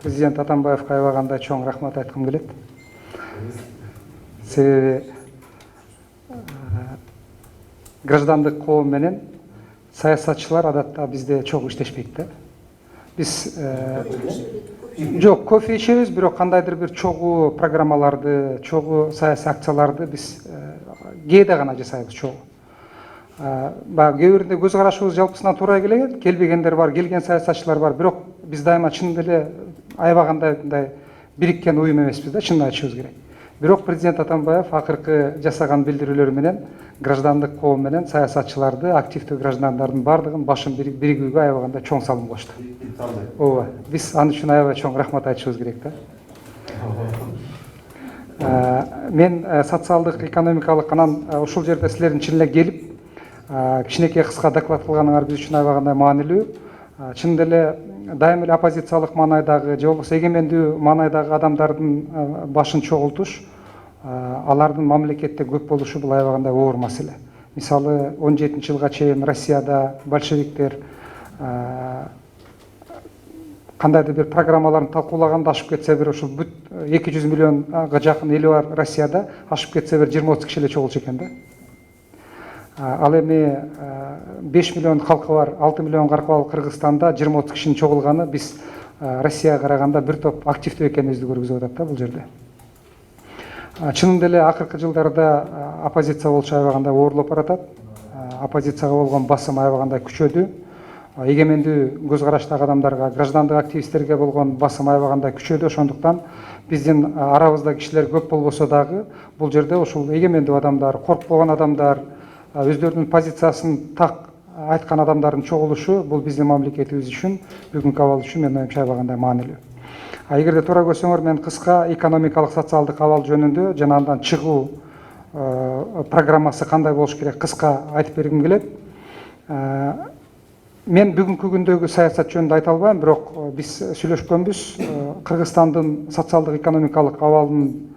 Президент Атамбаевка аябагандай чоң рахмат айткым келет. Себеби граждандык коом менен саясатчылар адатта бизде чогуу иштешпейт да. Биз жок, кофе ичебиз, бирок кандайдыр бир чогуу программаларды, чогуу саясий акцияларды биз кээде гана жасайбыз чогуу. Баягы кээ биринде көз карашыбыз жалпысынан туура келбегендер бар, келген саясатчылар бар, бирок биз дайыма чын деле аябагандай мындай бириккен уюм эмеспиз да, чынын айтышыбыз керек. Бирок президент Атамбаев акыркы жасаган билдирүүлөр менен граждандык коом менен саясатчыларды, активдүү граждандардын бардыгын башын биригүүгө аябагандай чоң салым кошту. Ооба, биз ал үчүн аябай чоң рахмат айтышыбыз керек да. Мен социалдык, экономикалык анан ушул жерде силердин чын эле келип кичинекей кыска доклад кылганыңар биз үчүн аябагандай маанилүү. Чын деле дайым эле оппозициялык маанайдагы же болбосо эгемендүү маанайдагы адамдардын башын чогултуш, алардын мамлекетте көп болушу бул аябагандай оор маселе. Мисалы 17-жылга чейин Россияда большевиктер кандайдыр бир программаларын талкуулаганда ашып кетсе бир ушул 200 миллионго жакын эли бар Россияда, ашып кетсе бир 20-30 киши эле чогулчу экен да. Ал эми 5 миллион халкы бар, 6 миллион каркыбал Кыргызстанда 20-30 кишинин чогулганы биз Россияга караганда бир топ активдүү экенибизди көргөзүп атат да бул жерде. Чынын деле акыркы жылдарда оппозиция болушу аябагандай оорлоп баратат. Оппозицияга болгон басым аябагандай күчөдү. Эгемендүү көз караштагы адамдарга, граждандык активисттерге болгон басым аябагандай күчөдү. Ошондуктан биздин арабызда кишилер көп болбосо дагы бул жерде ушул эгемендүү адамдар, коркпогон адамдар, өздөрүнүн позициясын так айткан адамдардын чогулушу бул биздин мамлекетибиз үчүн, бүгүнкү абал үчүн менин оюмча аябагандай маанилүү. Эгерде туура көрсөңөр, мен кыска экономикалык, социалдык абал жөнүндө жана андан чыгуу программасы кандай болуш керек кыска айтып бергим келет. Мен бүгүнкү күндөгү саясат жөнүндө айта албайм, бирок биз сүйлөшкөнбүз. Кыргызстандын социалдык экономикалык абалынын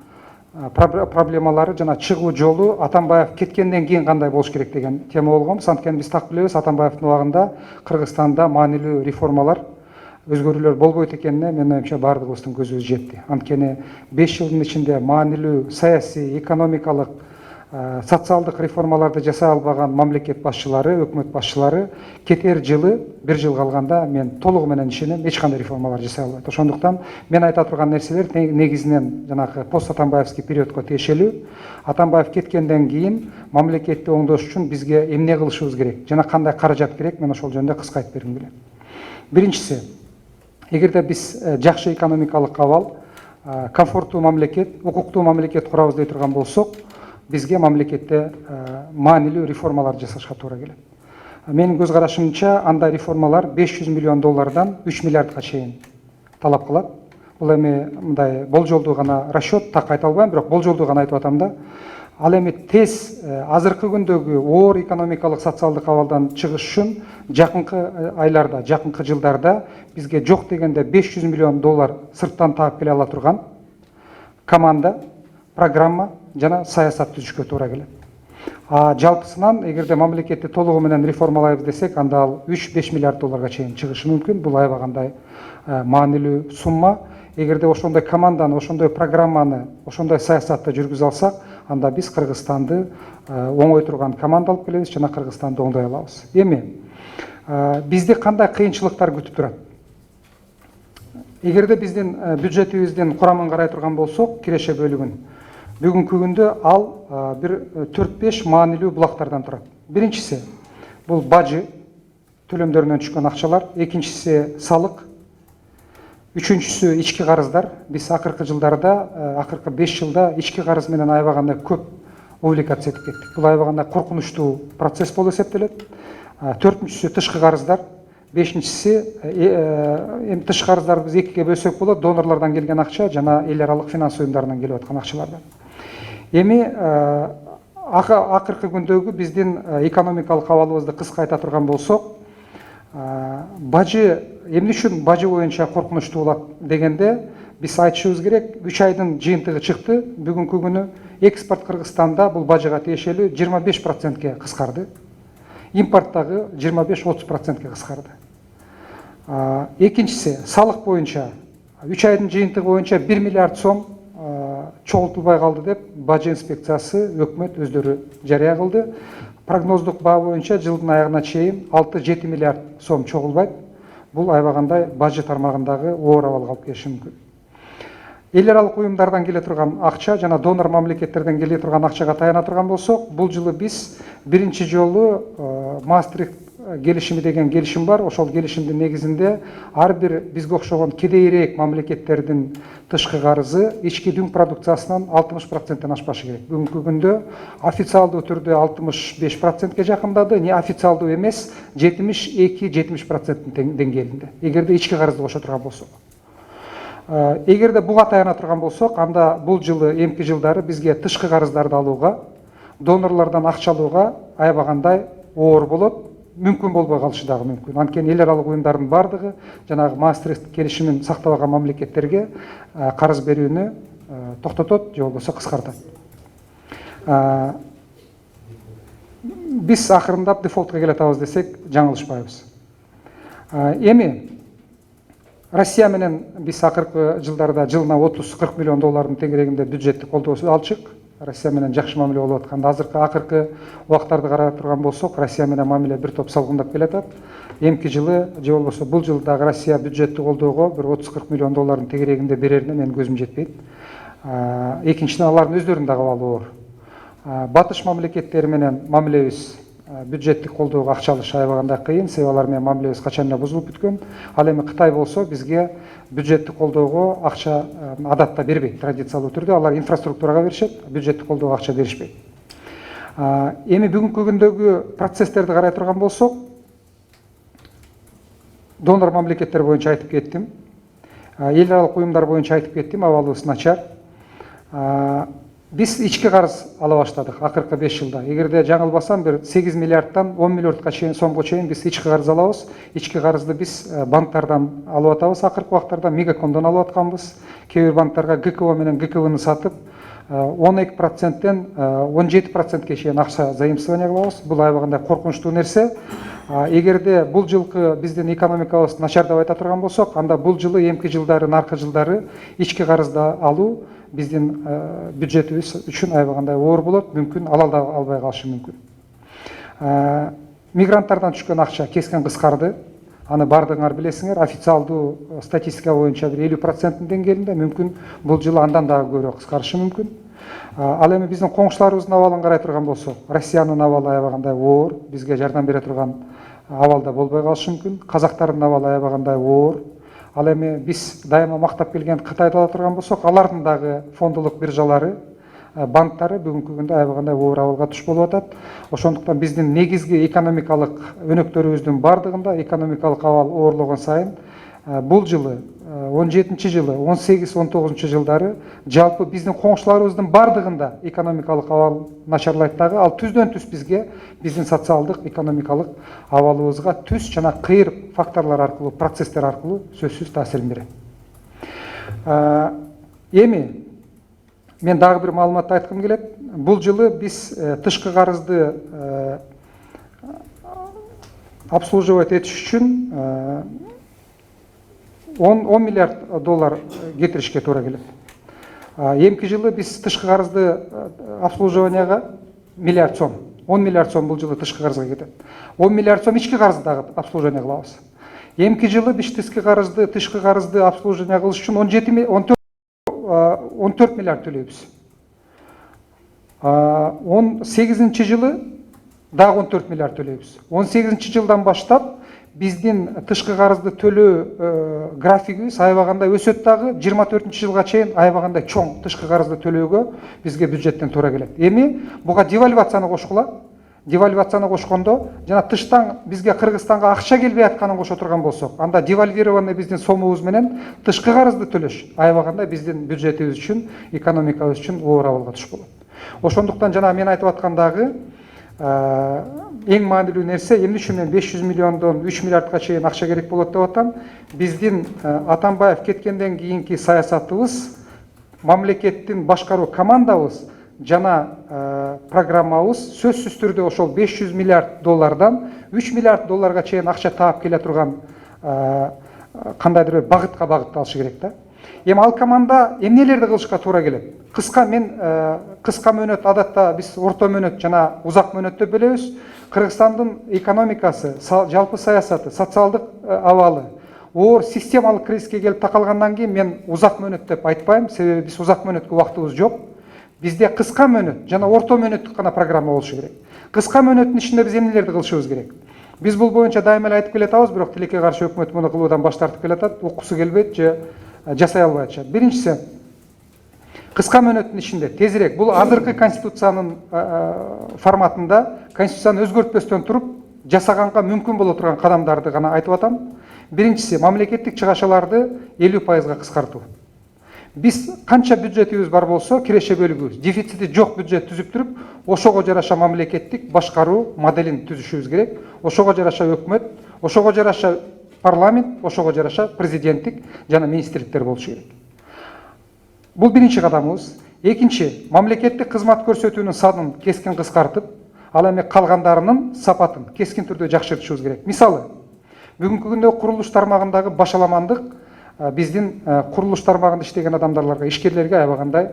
проблемалары жана чыгуу жолу Атамбаев кеткенден кийин кандай болуш керек деген тема болгонбуз. Анткени биз так билебиз, Атамбаевдин убагында Кыргызстанда маанилүү реформалар, өзгөрүүлөр болбойт экенине менин оюмча баардыгыбыздын көзүбүз жетти. Анткени 5 жылдын ичинде маанилүү саясий, экономикалык, социалдык реформаларды жасай албаган мамлекет башчылары, өкмөт башчылары кетер жылы, бир жыл калганда мен толугу менен ишенем, эч кандай реформалар жасай албайт. Ошондуктан мен айта турган нерселер негизинен жанагы пост Атамбаевский периодко тиешелүү. Атамбаев кеткенден кийин мамлекетти оңдош үчүн бизге эмне кылышыбыз керек жана кандай каражат керек, мен ошол жөнүндө кыска айтып бергим келет. Биринчиси, эгерде биз жакшы экономикалык абал, комфорттуу мамлекет, укуктуу мамлекет курабыз дей турган болсок, бизге мамлекетте маанилүү реформалар жасашка туура келет. Менин көз карашымча андай реформалар 500 миллион доллардан 3 миллиардга чейин талап кылат. Бул эми мындай болжолдуу гана расчет, так айта албайм, бирок болжолдуу гана айтып атам да. Ал эми тез азыркы күндөгү оор экономикалык, социалдык абалдан чыгыш үчүн жакынкы айларда, жакынкы жылдарда бизге жок дегенде 500 миллион доллар сырттан таап келе ала турган команда, программа жана саясат түзүшкө туура келет. Жалпысынан эгерде мамлекетти толугу менен реформалайбыз десек, анда ал 3-5 миллиард долларга чейин чыгышы мүмкүн. Бул аябагандай маанилүү сумма. Эгерде ошондой команданы, ошондой программаны, ошондой саясатты жүргүзө алсак, анда биз Кыргызстанды оңой турган команда алып келебиз жана Кыргызстанды оңдой алабыз. Эми бизди кандай кыйынчылыктар күтүп турат? Эгерде биздин бюджетибиздин курамын карай турган болсок, киреше бөлүгүн, бүгүнкү күндө ал бир 4-5 маанилүү булактардан турат. Биринчиси бул бажы, төлөмдөрүнөн түшкөн акчалар, экинчиси салык, үчүнчүсү ички карыздар. Биз акыркы жылдарда, акыркы 5 жылда ички карыз менен аябагандай көп увлекаться этип кеттик. Бул аябагандай коркунучтуу процесс болуп эсептелет. Төртүнчүсү тышкы карыздар. Бешинчиси эми тышкы карыздарды биз экиге бөлсөк болот, донорлордон келген акча жана эл аралык финанс уюмдарынан келип аткан акчалардан. Эми акыркы күндөгү биздин экономикалык абалыбызды кыска айта турган болсок, бажы эмне үчүн бажы боюнча коркунучтуу болот дегенде, биз айтышыбыз керек, 3 айдын жыйынтыгы чыкты. Бүгүнкү күнү экспорт Кыргызстанда бул бажыга тиешелүү 25%ке кыскарды. Импорттагы 25-30%ке кыскарды. Экинчиси, салык боюнча 3 айдын жыйынтыгы боюнча 1 миллиард сом чогултулбай калды деп бажы инспекциясы өкмөт өздөрү жарыя кылды. Прогноздук баа боюнча жылдын аягына чейин 6-7 миллиард сом чогулбайт. Бул айбагандай бажы тармагындагы оор абалга алып келиши мүмкүн. Эл аралык уюмдардан келе турган акча жана донор мамлекеттерден келе турган акчага таяна турган болсок, бул жылы биз биринчи жолу Маастрихт келишими деген келишим бар. Ошол келишимдин негизинде ар бир бизге окшогон кедейирээк мамлекеттердин тышкы карызы ички дүң продукциясынан 60%-тен ашпашы керек. Бүгүнкү күндө официалдуу түрдө 65%ке жакындады, не официалдуу эмес 72-70% деңгээлинде. Эгерде ички карызды кошо турган болсок. Эгерде буга таяна турган болсок, анда бул жылы эмки жылдары бизге тышкы карыздарды алууга, донорлордон акча алууга аябагандай оор болот. Мүмкүн болбой калышы дагы мүмкүн. Анткени эл аралык уюмдардын бардыгы жанагы Маастрихт келишимин сактабаган мамлекеттерге карыз берүүнү токтотот же болбосо кыскартат. Биз акырындап дефолтко келе атабыз десек жаңылышпайбыз. Эми Россия менен биз акыркы жылдарда жылына 30-40 миллион доллардын тегерегинде бюджеттик колдоосу алчык. Россия менен жакшы мамиле болуп атканда, акыркы убактарды карап турган болсок, Россия менен мамиле бир топ салгындап келатат. Эмки жылы же болбосо бул жылы дагы Россия бюджеттик колдоого бир 30-40 миллион доллардын тегерегинде берерине менин көзүм жетпейт. Экинчиден алардын өздөрүнүн дагы абалы оор. Батыш мамлекеттери менен мамилебиз бюджеттик колдоого акча алыш аябагандай кыйын, себеби алар менен мамилебиз качан эле бузулуп бүткөн. Ал эми Кытай болсо бизге бюджеттик колдоого акча адатта бербейт, традициялуу түрдө алар инфраструктурага беришет, бюджеттик колдоого акча беришпейт. Эми бүгүнкү күндөгү процесстерди карай турган болсок, донор мамлекеттер боюнча айтып кеттим, эл аралык уюмдар боюнча айтып кеттим, абалыбыз начар. Биз ички карыз ала баштадык акыркы 5 жылда. Эгерде жаңылбасам, бир 8 миллиардтан 10 миллиардка чейин сомго чейин биз ички карыз алабыз. Ички карызды биз банктардан алып атабыз, акыркы убактарда Мегакомдон алып атканбыз. Кээ бир банктарга ГКО менен ГКВны сатып 12%тен 17%ке чейин акча заимствование кылабыз. Бул аябагандай коркунучтуу нерсе. Эгерде бул жылкы биздин экономикабыз начар деп айта турган болсок, анда бул жылы эмки жылдары, наркы жылдары ички карызды алуу биздин бюджетибиз үчүн аябагандай оор болот, мүмкүн ала албай калышы мүмкүн. Мигранттардан түшкөн акча кескен кыскарды. Аны бардыгыңар билесиңер, официалдуу статистика боюнча бир 50% деңгээлинде, мүмкүн бул жылы андан дагы көбүрөөк кыскарышы мүмкүн. Ал эми биздин коңшуларыбыздын абалын карай турган болсок, Россиянын абалы аябагандай оор, бизге жардам бере турган абалда болбой калышы мүмкүн. Казактардын абалы аябагандай оор. Ал эми биз дайыма мактап келген Кытайды ала турган болсок, алардын дагы фондулук биржалары, банктары бүгүнкү күндө аябагандай оор абалга туш болуп атат. Ошондуктан биздин негизги экономикалык өнөктөрүбүздүн бардыгында экономикалык абал оорлогон сайын бул жылы 17 жылы, 18-19 жылдары жалпы биздин коңшуларыбыздын бардыгында экономикалык абал начарлайт дагы. Ал түздөн түз бизге биздин социалдык, экономикалык абалыбызга түз жана кыйыр факторлор аркылуу, процесстер аркылуу сөзсүз таасирин берет. Эми мен дагы бир маалыматты айткым келет. Бул жылы биз тышкы карызды обслуживать этиш үчүн 10 миллиард доллар кетиришке туура келет. Эмки жылы биз тышкы карызды обслуживанияга миллиард сом, 10 миллиард сом бул жылы тышкы карызга кетет. 10 миллиард сом ички карызды дагы обслуживание кылабыз. Эмки жылы биз тышкы карызды обслуживание кылыш үчүн 14 миллиард төлөйбүз. 18 жылы дагы 14 миллиард төлөйбүз. 18 жылдан баштап биздин тышкы карызды төлөө графигибиз аябагандай өсөт дагы. 24 жылга чейин аябагандай чоң тышкы карызды төлөөгө бизге бюджеттен туура келет. Эми буга девальвацияны кошкула. Девальвацияны кошкондо жана тыштан бизге Кыргызстанга акча келбей атканын кошо турган болсок, анда девальвированный биздин сомубуз менен тышкы карызды төлөш аябагандай биздин бюджетибиз үчүн, экономикабыз үчүн оор абалга туш болот. Ошондуктан жана мен айтып аткандагы эң маанилүү нерсе, эмне үчүн мен 500 миллиондон 3 миллиардка чейин акча керек болот деп атам. Биздин Атамбаев кеткенден кийинки саясатыбыз, мамлекеттин башкаруу командабыз жана программабыз сөзсүз түрдө ошол 500 миллиард доллардан 3 миллиард долларга чейин акча таап келе турган кандайдыр бир багытка багытталышы керек да. Эми ал команда эмнелерди кылышка туура келет? Кыска мөөнөт, адатта биз орто мөөнөт жана узак мөөнөттө бөлөбүз. Кыргызстандын экономикасы, жалпы саясаты, социалдык абалы оор системалык кризиске келип такалгандан кийин мен узак мөөнөт деп айтпайм, себеби биз узак мөөнөткө убактыбыз жок. Бизде кыска мөөнөт жана орто мөөнөттүк гана программа болушу керек. Кыска мөөнөттүн ичинде биз эмнелерди кылышыбыз керек? Биз бул боюнча дайыма эле айтып келатабыз, бирок тилекке каршы өкмөт муну кылуудан баш тартып келатат, уккусу келбейт же жасай албай атышат. Биринчиси, кыска мөөнөттүн ичинде тезирээк бул азыркы конституциянын форматында конституцияны өзгөртпөстөн туруп жасаганга мүмкүн боло турган кадамдарды гана айтып атам. Биринчиси, мамлекеттик чыгашаларды 50%га кыскартуу. Биз канча бюджетибиз бар болсо, киреше бөлүгүбүз дефицити жок бюджет түзүп туруп, ошого жараша мамлекеттик башкаруу моделин түзүшүбүз керек. Ошого жараша өкмөт, ошого жараша парламент, ошого жараша президенттик жана министрликтер болушу керек. Бул биринчи кадамыбыз. Экинчи, мамлекеттик кызмат көрсөтүүнүн санын кескин кыскартып, ал эми калгандарынын сапатын кескин түрдө жакшыртышыбыз керек. Мисалы, бүгүнкү күндө курулуш тармагындагы башаламандык биздин курулуш тармагында иштеген адамдарларга, ишкерлерге аябагандай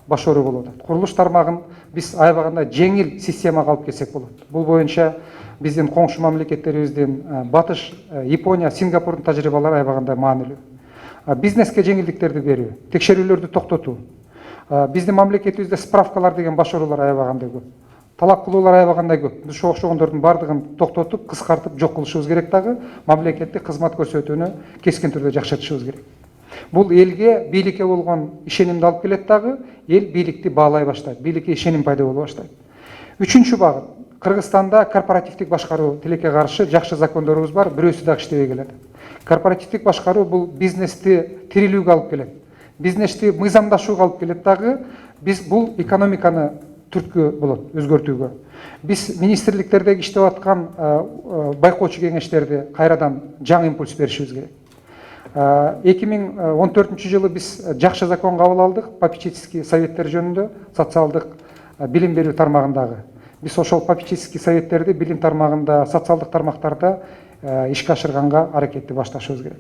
баш оору болуп атат. Курулуш тармагын биз аябагандай жеңил системага алып келсек болот. Бул боюнча биздин коңшу мамлекеттерибиздин Батыш, Япония, Сингапурдун тажрыйбалары аябагандай маанилүү. Бизнеске жеңилдиктерди берүү, текшерүүлөрдү токтотуу. Биздин мамлекетибизде справкалар деген баш оорулар аябагандай көп. Талап кылуулар аябагандай көп. Биз ошондордун бардыгын токтотуп, кыскартып, жок кылышыбыз керек дагы, мамлекеттик кызмат көрсөтүүнү кескин түрдө жакшыртышыбыз керек. Бул элге, бийликке болгон ишенимди алып келет дагы, эл бийликти баалай баштайт, бийликке ишеним пайда боло баштайт. Үчүнчү багыт. Кыргызстанда корпоративдик башкаруу тилекке каршы жакшы закондорубуз бар, бирөөсү дагы иштебей келет. Корпоративдик башкаруу бул бизнести тирилүүгө алып келет. Бизнести мыйзамдашууга алып келет дагы, биз бул экономиканы түрткү болот, өзгөртүүгө. Биз министрликтердеги иштеп аткан байкоочу кеңештерди кайрадан жаңы импульс беришибиз керек. 2014 жылы биз жакшы закон кабыл алдык, попечительский советтер жөнүндө, социалдык билим берүү тармагындагы. Биз ошол попечительский советтерди билим тармагында, социалдык тармактарда ишке ашырганга аракетти башташыбыз керек.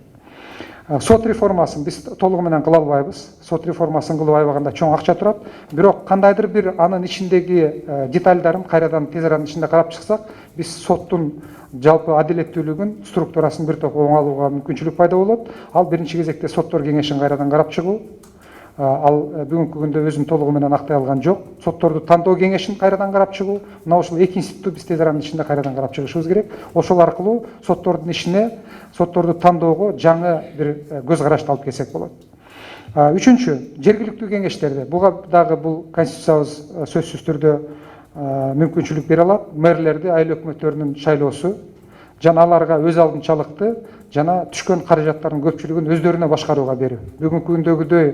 Сот реформасын биз толугу менен кыла албайбыз. Сот реформасын кылып аябаганда чоң акча турат. Бирок кандайдыр бир анын ичиндеги детальдарын кайрадан тез аранын ичинде карап чыксак, биз соттун жалпы адилеттүүлүгүн, структурасын бир топ оңалууга мүмкүнчүлүк пайда болот. Ал биринчи кезекте соттор кеңешин кайрадан карап чыгуу. Ал бүгүнкү күндө өзүн толугу менен актай алган жок. Сотторду тандоо кеңешин кайрадан карап чыгуу. Мына ушул эки институтту биз тез аранын ичинде кайрадан карап чыгышыбыз керек. Ошол аркылуу соттордун ишине, сотторду тандоого жаңы бир көз карашты алып келсек болот. Үчүнчү, жергиликтүү кеңештерде буга дагы бул конституциябыз сөзсүз түрдө мүмкүнчүлүк бере алат. Мэрлерди айыл өкмөттөрүнүн шайлоосу жана аларга өз алдынчалыкты жана түшкөн каражаттардын көпчүлүгүн өздөрүнө башкарууга берүү. Бүгүнкү күндөгүдөй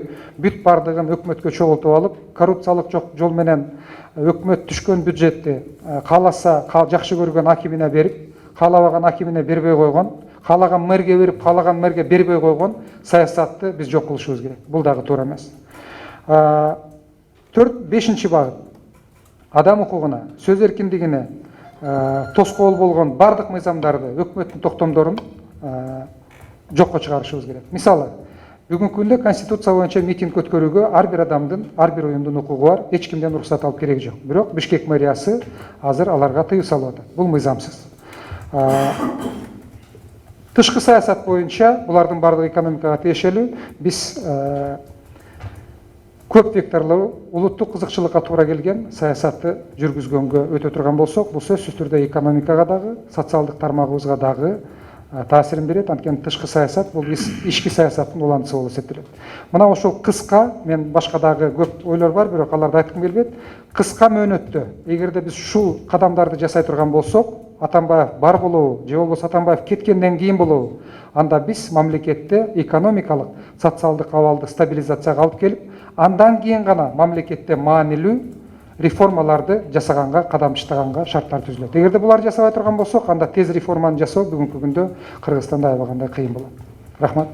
бүт бардыгын өкмөткө чогултуп алып, коррупциялык жол менен өкмөт түшкөн бюджетти кааласа жакшы көргөн акимине берип, каалабаган акимине бербей койгон, каалаган мэрге берип, каалаган мэрге бербей койгон саясатты биз жок кылышыбыз керек. Бул дагы туура эмес. 4-5 багыт. Адам укугуна, сөз эркиндигине тоскоол болгон бардык мыйзамдарды, өкмөттүн токтомдорун жокко чыгарышыбыз керек. Мисалы, бүгүнкү күндө конституция боюнча митинг өткөрүүгө ар бир адамдын, ар бир уюмдун укугу бар, эч кимден уруксат алып кереги жок. Бирок Бишкек мэриясы азыр аларга тыюу салып атат. Бул мыйзамсыз. Тышкы саясат боюнча булардын бардыгы экономикага тиешелүү. Биз көп векторлуу улуттук кызыкчылыкка туура келген саясатты жүргүзгөнгө өтө турган болсок, бул сөзсүз түрдө экономикага дагы, социалдык тармагыбызга дагы таасирин берет. Анткени тышкы саясат бул ички саясаттын уланысы болуп эсептелет. Мына ошол кыска, мен башка дагы көп ойлор бар, бирок аларды айткым келбейт. Кыска мөөнөттө эгерде биз ушул кадамдарды жасай турган болсок, Атамбаев бар болобу, же болбосо Атамбаев кеткенден кийин болобу, анда биз мамлекетте экономикалык, социалдык абалды стабилизацияга алып келип, андан кийин гана мамлекетте маанилүү реформаларды жасаганга, кадам таштаганга шарттар түзүлөт. Эгерде буларды жасабай турган болсок, анда тез реформаны жасоо бүгүнкү күндө Кыргызстанда аябагандай кыйын болот. Рахмат.